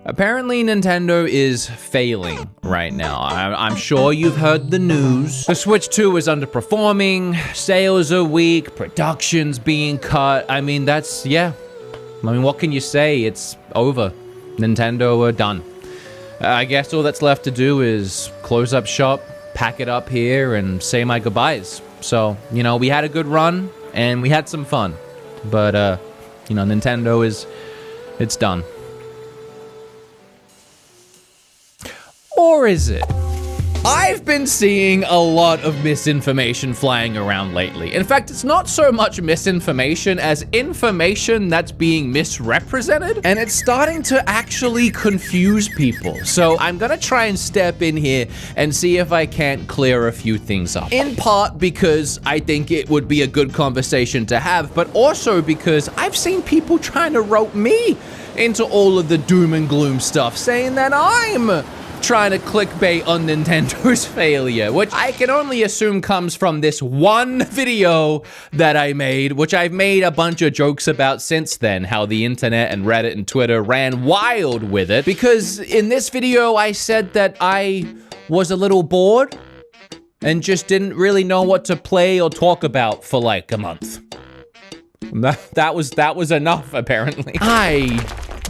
Apparently, Nintendo is failing right now. I'm sure you've heard the news. The Switch 2 is underperforming, sales are weak, production's being cut. I mean, what can you say? It's over. Nintendo are done. I guess all that's left to do is close up shop, pack it up here, and say my goodbyes. So, we had a good run, and we had some fun. But, Nintendo it's done. Or is it? I've been seeing a lot of misinformation flying around lately. In fact, it's not so much misinformation as information that's being misrepresented, and it's starting to actually confuse people. So I'm gonna try and step in here and see if I can't clear a few things up. In part because I think it would be a good conversation to have, but also because I've seen people trying to rope me into all of the doom and gloom stuff, saying that I'm trying to clickbait on Nintendo's failure, which I can only assume comes from this one video that I made, which I've made a bunch of jokes about since then, how the internet and Reddit and Twitter ran wild with it, because in this video I said that I was a little bored and just didn't really know what to play or talk about for like a month. That was enough, apparently. I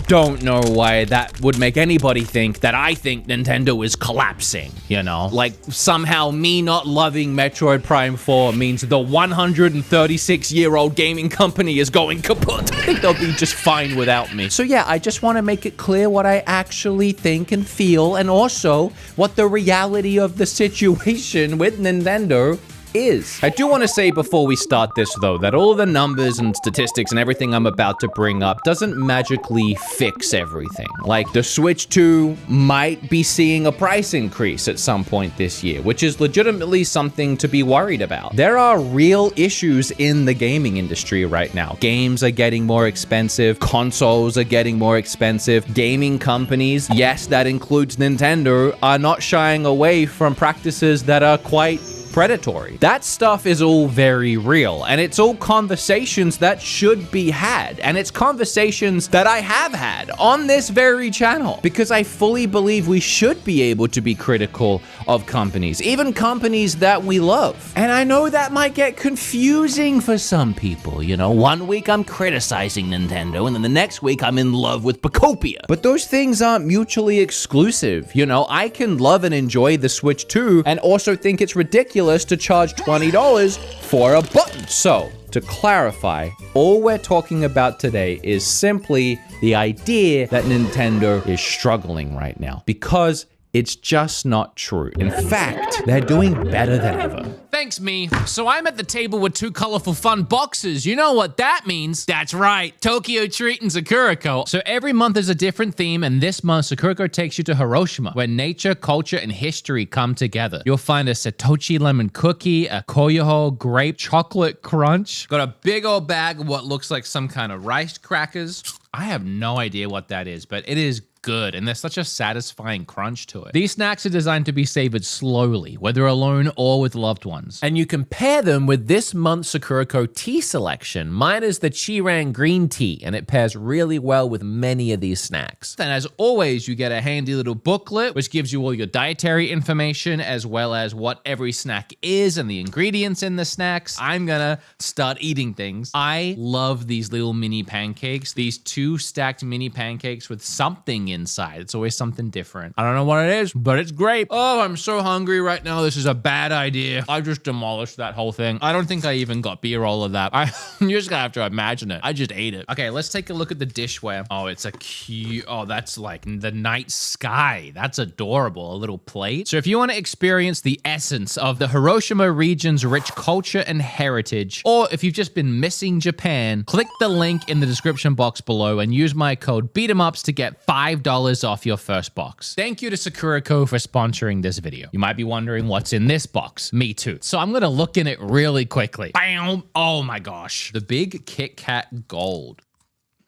don't know why that would make anybody think that I think Nintendo is collapsing, Like, somehow me not loving Metroid Prime 4 means the 136-year-old gaming company is going kaput. I think they'll be just fine without me. So yeah, I just want to make it clear what I actually think and feel, and also what the reality of the situation with Nintendo is. I do want to say before we start this though, that all the numbers and statistics and everything I'm about to bring up doesn't magically fix everything. Like, the Switch 2 might be seeing a price increase at some point this year, which is legitimately something to be worried about. There are real issues in the gaming industry right now. Games are getting more expensive, consoles are getting more expensive, gaming companies, yes, that includes Nintendo, are not shying away from practices that are quite predatory. That stuff is all very real, and it's all conversations that should be had, and it's conversations that I have had on this very channel, because I fully believe we should be able to be critical of companies, even companies that we love. And I know that might get confusing for some people, one week I'm criticizing Nintendo, and then the next week I'm in love with Pacopia. But those things aren't mutually exclusive, I can love and enjoy the Switch 2 and also think it's ridiculous to charge $20 for a button. So, to clarify, all we're talking about today is simply the idea that Nintendo is struggling right now, because it's just not true. In fact, they're doing better than ever. Thanks, me. So I'm at the table with two colorful fun boxes. You know what that means? That's right, Tokyo Treat and Sakurako. So every month is a different theme, and this month Sakurako takes you to Hiroshima, where nature, culture, and history come together. You'll find a Satoshi lemon cookie, a Koyoho grape chocolate crunch. Got a big old bag of what looks like some kind of rice crackers. I have no idea what that is, but it is good, and there's such a satisfying crunch to it. These snacks are designed to be savored slowly, whether alone or with loved ones. And you can pair them with this month's Sakurako tea selection. Mine is the Chiran green tea, and it pairs really well with many of these snacks. And as always, you get a handy little booklet, which gives you all your dietary information, as well as what every snack is and the ingredients in the snacks. I'm gonna start eating things. I love these little mini pancakes, these 2 stacked mini pancakes with something inside. It's always something different. I don't know what it is, but it's great. Oh, I'm so hungry right now. This is a bad idea. I just demolished that whole thing. I don't think I even got B-roll of that. You're just gonna have to imagine it. I just ate it. Okay, let's take a look at the dishware. Oh, it's a cute, that's like the night sky. That's adorable. A little plate. So if you want to experience the essence of the Hiroshima region's rich culture and heritage, or if you've just been missing Japan, click the link in the description box below and use my code BeatEmUps to get $5 off your first box. Thank you to Sakurako for sponsoring this video. You might be wondering what's in this box. Me too. So I'm gonna look in it really quickly. Bam! Oh my gosh. The big Kit Kat Gold.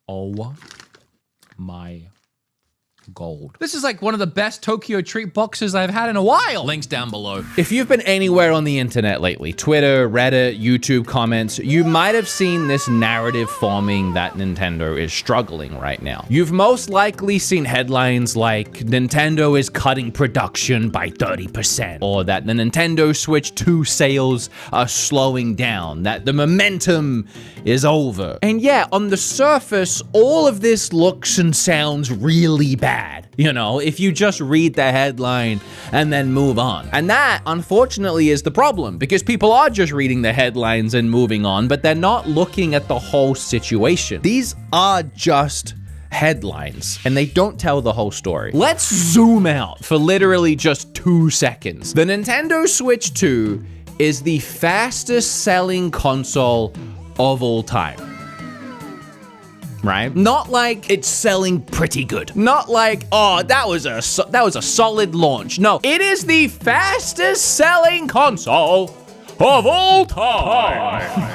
Oh my gold. This is like one of the best Tokyo treat boxes I've had in a while. Links down below. If you've been anywhere on the internet lately, Twitter, Reddit, YouTube comments, you might have seen this narrative forming that Nintendo is struggling right now. You've most likely seen headlines like Nintendo is cutting production by 30%, or that the Nintendo Switch 2 sales are slowing down, that the momentum is over. And yeah, on the surface, all of this looks and sounds really bad. You know, if you just read the headline and then move on. And that, unfortunately, is the problem, because people are just reading the headlines and moving on, but they're not looking at the whole situation. These are just headlines, and they don't tell the whole story. Let's zoom out for literally just 2 seconds. The Nintendo Switch 2 is the fastest selling console of all time. Right? Not like it's selling pretty good. Not like, oh, that was a solid launch. No, it is the fastest selling console of all time.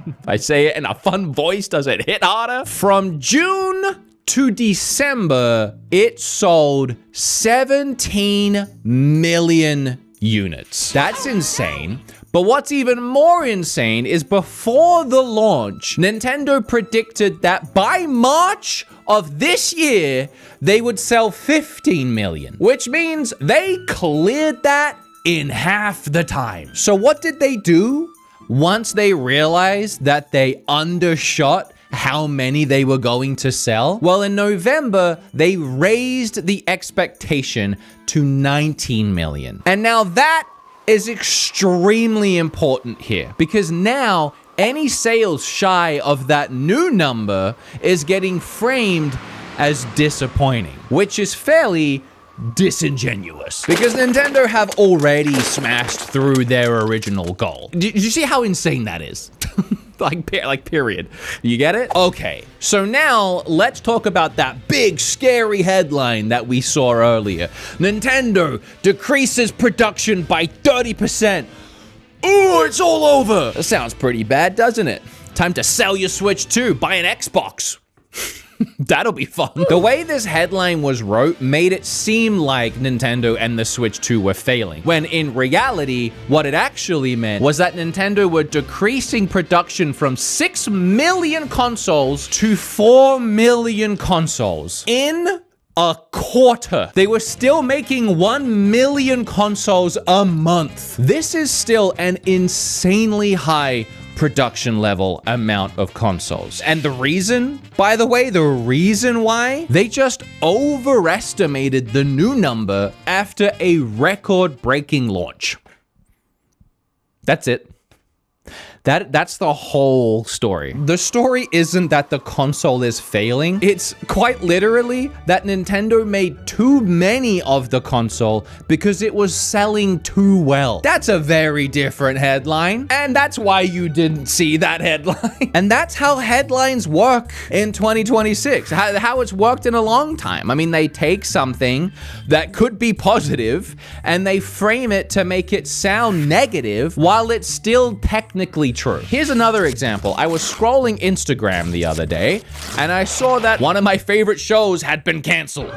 If I say it in a fun voice, does it hit harder? From June to December, it sold 17 million units. That's insane. But what's even more insane is before the launch, Nintendo predicted that by March of this year, they would sell 15 million, which means they cleared that in half the time. So what did they do once they realized that they undershot how many they were going to sell? Well, in November, they raised the expectation to 19 million. And now that is extremely important here, because now any sales shy of that new number is getting framed as disappointing, which is fairly disingenuous, because Nintendo have already smashed through their original goal. Did you see how insane that is? like period. You get it? Okay, so now let's talk about that big scary headline that we saw earlier. Nintendo decreases production by 30%. Ooh, it's all over. That sounds pretty bad, doesn't it? Time to sell your Switch 2, buy an Xbox. That'll be fun. The way this headline was wrote made it seem like Nintendo and the Switch 2 were failing, when in reality, what it actually meant was that Nintendo were decreasing production from 6 million consoles to 4 million consoles in a quarter. They were still making 1 million consoles a month. This is still an insanely high production level amount of consoles. And the reason, by the way, the reason why, they just overestimated the new number after a record-breaking launch. That's it. That's the whole story. The story isn't that the console is failing. It's quite literally that Nintendo made too many of the console because it was selling too well. That's a very different headline, and that's why you didn't see that headline. And that's how headlines work in 2026, how it's worked in a long time. I mean, they take something that could be positive and they frame it to make it sound negative while it's still technically true. Here's another example. I was scrolling Instagram the other day, and I saw that one of my favorite shows had been canceled.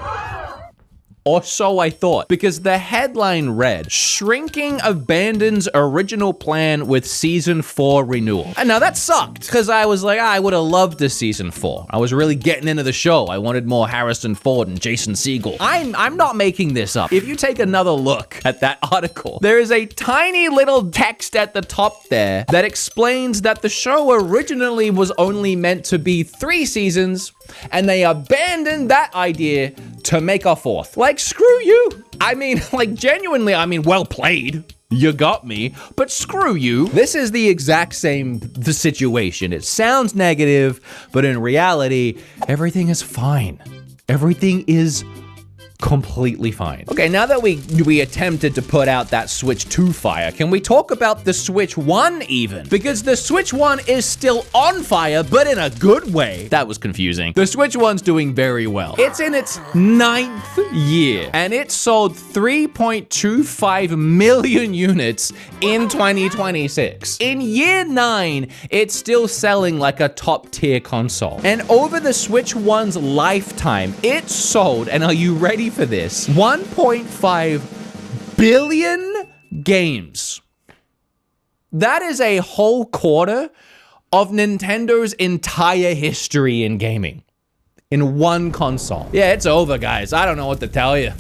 Or so I thought, because the headline read, "Shrinking abandons original plan with season 4 renewal." And now that sucked, because I was like, I would have loved a season 4. I was really getting into the show. I wanted more Harrison Ford and Jason Segel. I'm not making this up. If you take another look at that article, there is a tiny little text at the top there that explains that the show originally was only meant to be 3 seasons, and they abandoned that idea to make a 4th. Like, screw you. I mean, like, genuinely, I mean, well played. You got me, but screw you. This is the exact same situation. It sounds negative, but in reality, everything is fine. Everything is completely fine. Okay, now that we attempted to put out that Switch 2 fire, can we talk about the Switch 1 even? Because the Switch 1 is still on fire, but in a good way. That was confusing. The Switch 1's doing very well. It's in its 9th year, and it sold 3.25 million units in 2026. In year 9, it's still selling like a top-tier console. And over the Switch 1's lifetime, it sold, and are you ready for this? 1.5 billion games. That is a whole quarter of Nintendo's entire history in gaming in one console. Yeah, it's over, guys. I don't know what to tell you.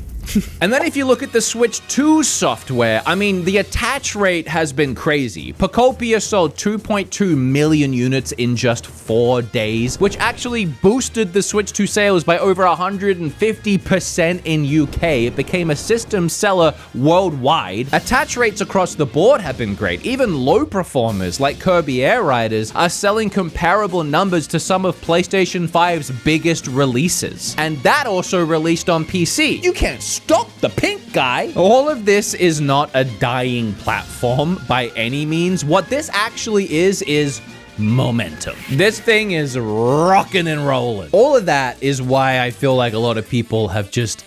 And then if you look at the Switch 2 software, I mean, the attach rate has been crazy. Pocopia sold 2.2 million units in just 4 days, which actually boosted the Switch 2 sales by over 150% in UK. It became a system seller worldwide. Attach rates across the board have been great. Even low performers like Kirby Air Riders are selling comparable numbers to some of PlayStation 5's biggest releases. And that also released on PC. You can't stop the pink guy. All of this is not a dying platform by any means. What this actually is momentum. This thing is rocking and rolling. All of that is why I feel like a lot of people have just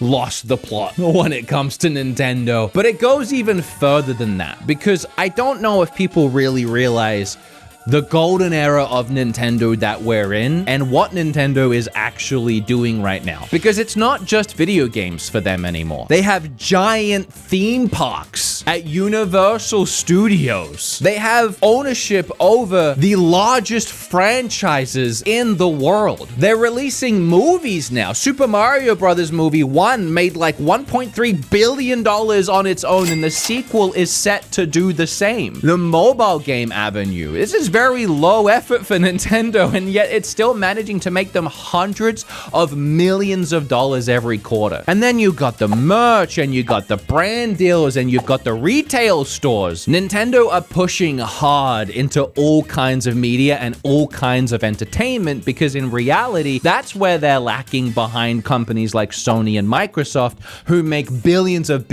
lost the plot when it comes to Nintendo. But it goes even further than that, because I don't know if people really realize the golden era of Nintendo that we're in and what Nintendo is actually doing right now. Because it's not just video games for them anymore. They have giant theme parks at Universal Studios. They have ownership over the largest franchises in the world. They're releasing movies now. Super Mario Bros. Movie 1 made like $1.3 billion on its own, and the sequel is set to do the same. The mobile game avenue. This is very low effort for Nintendo, and yet it's still managing to make them hundreds of millions of dollars every quarter. And then you got the merch, and you got the brand deals, and you've got the retail stores. Nintendo are pushing hard into all kinds of media and all kinds of entertainment, because in reality, that's where they're lacking behind companies like Sony and Microsoft, who make billions of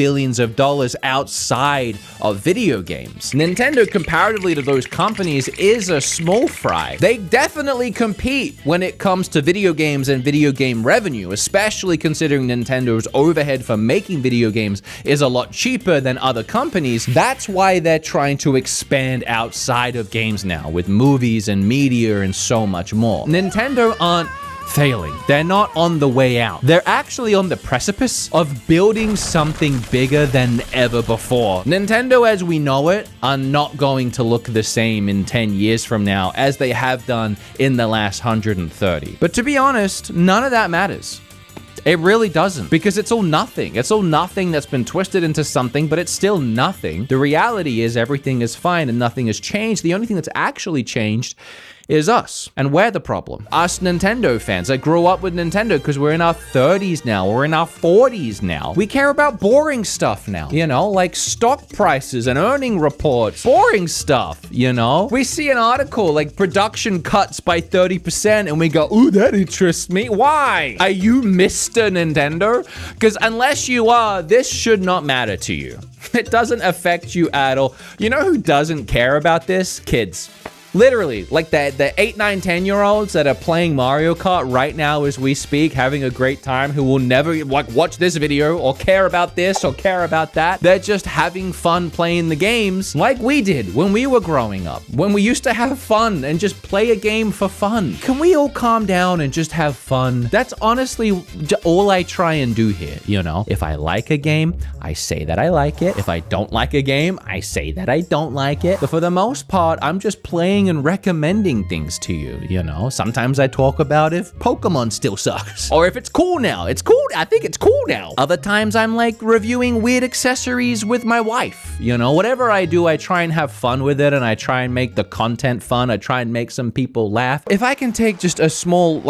dollars outside of video games. Nintendo, comparatively to those companies, is a small fry. They definitely compete when it comes to video games and video game revenue, especially considering Nintendo's overhead for making video games is a lot cheaper than other companies. That's why they're trying to expand outside of games now with movies and media and so much more. Nintendo aren't failing. They're not on the way out. They're actually on the precipice of building something bigger than ever before. Nintendo, as we know it, are not going to look the same in 10 years from now as they have done in the last 130. But to be honest, none of that matters. It really doesn't, because it's all nothing. It's all nothing that's been twisted into something, but it's still nothing. The reality is everything is fine and nothing has changed. The only thing that's actually changed is us. And we're the problem. Us Nintendo fans that grew up with Nintendo because we're in our 30s now, we're in our 40s now. We care about boring stuff now, you know, like stock prices and earning reports. Boring stuff, you know? We see an article like production cuts by 30% and we go, ooh, that interests me. Why? Are you Mr. Nintendo? Because unless you are, this should not matter to you. It doesn't affect you at all. You know who doesn't care about this? Kids. Literally, like the 8, 9, 10-year-olds that are playing Mario Kart right now as we speak, having a great time, who will never like watch this video or care about this or care about that. They're just having fun playing the games like we did when we were growing up, when we used to have fun and just play a game for fun. Can we all calm down and just have fun? That's honestly all I try and do here, you know? If I like a game, I say that I like it. If I don't like a game, I say that I don't like it. But for the most part, I'm just playing and recommending things to you, you know? Sometimes I talk about if Pokemon still sucks, or if it's cool now. It's cool. I think it's cool now. Other times I'm like reviewing weird accessories with my wife, you know? Whatever I do, I try and have fun with it, and I try and make the content fun. I try and make some people laugh. If I can take just a small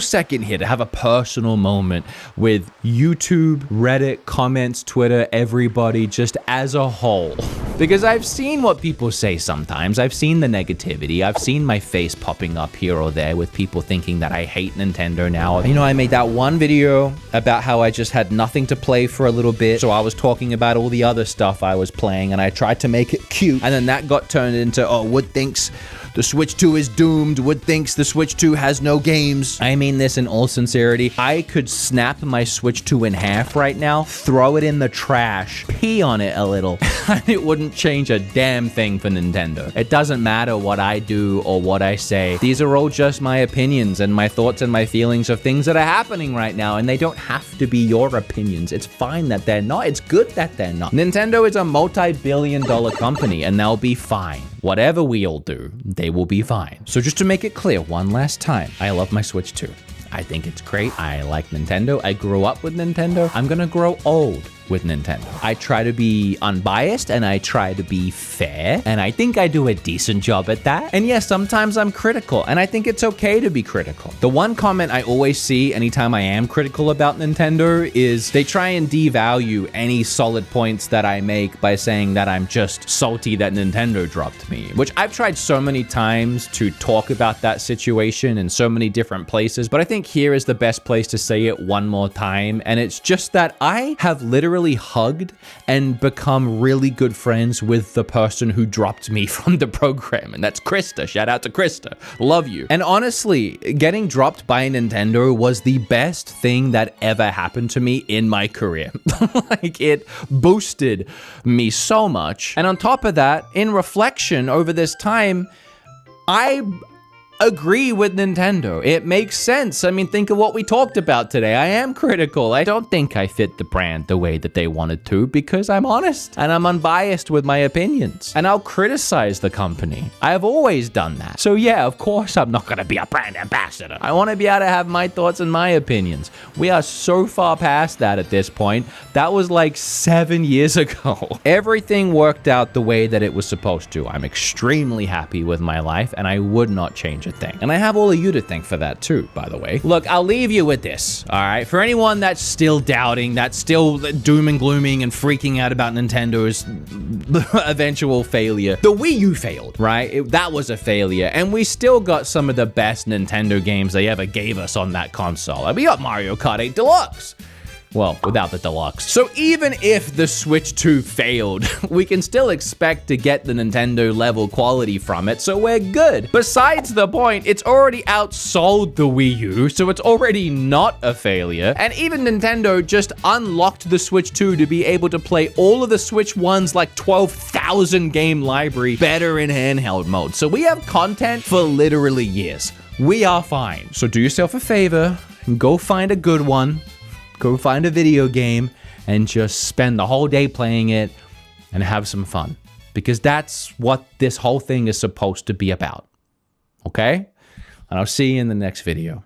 second here to have a personal moment with YouTube, Reddit, comments, Twitter, everybody, just as a whole. Because I've seen what people say sometimes. I've seen the negativity. I've seen my face popping up here or there with people thinking that I hate Nintendo now. You know, I made that one video about how I just had nothing to play for a little bit. So I was talking about all the other stuff I was playing and I tried to make it cute. And then that got turned into, oh, Wood thinks the Switch 2 is doomed. Wood thinks the Switch 2 has no games. I mean this in all sincerity. I could snap my Switch 2 in half right now, throw it in the trash, pee on it a little, and it wouldn't change a damn thing for Nintendo. It doesn't matter what I do or what I say. These are all just my opinions and my thoughts and my feelings of things that are happening right now, and they don't have to be your opinions. It's fine that they're not. It's good that they're not. Nintendo is a multi-billion-dollar company, and they'll be fine. Whatever we all do, they will be fine. So just to make it clear one last time, I love my Switch 2. I think it's great. I like Nintendo. I grew up with Nintendo. I'm gonna grow old with Nintendo. I try to be unbiased and I try to be fair, and I think I do a decent job at that. And yes, sometimes I'm critical, and I think it's okay to be critical. The one comment I always see anytime I am critical about Nintendo is they try and devalue any solid points that I make by saying that I'm just salty that Nintendo dropped me, which I've tried so many times to talk about that situation in so many different places, but I think here is the best place to say it one more time, and it's just that I have literally hugged and become really good friends with the person who dropped me from the program, and that's Krista. Shout out to Krista. Love you. And honestly, getting dropped by Nintendo was the best thing that ever happened to me in my career. Like, it boosted me so much. And on top of that, in reflection over this time, I agree with Nintendo. It makes sense. I mean, think of what we talked about today. I am critical. I don't think I fit the brand the way that they wanted to because I'm honest and I'm unbiased with my opinions. And I'll criticize the company. I've always done that. So yeah, of course I'm not going to be a brand ambassador. I want to be able to have my thoughts and my opinions. We are so far past that at this point. That was like 7 years ago. Everything worked out the way that it was supposed to. I'm extremely happy with my life and I would not change a thing. And I have all of you to thank for that too, by the way. Look, I'll leave you with this, all right? For anyone that's still doubting, that's still doom and glooming and freaking out about Nintendo's eventual failure, the Wii U failed, right? That was a failure. And we still got some of the best Nintendo games they ever gave us on that console. Like, we got Mario Kart 8 Deluxe. Well, without the deluxe. So even if the Switch 2 failed, we can still expect to get the Nintendo level quality from it, so we're good. Besides the point, it's already outsold the Wii U, so it's already not a failure. And even Nintendo just unlocked the Switch 2 to be able to play all of the Switch 1's like 12,000 game library better in handheld mode. So we have content for literally years. We are fine. So do yourself a favor and go find a good one. Go find a video game and just spend the whole day playing it and have some fun. Because that's what this whole thing is supposed to be about. Okay? And I'll see you in the next video.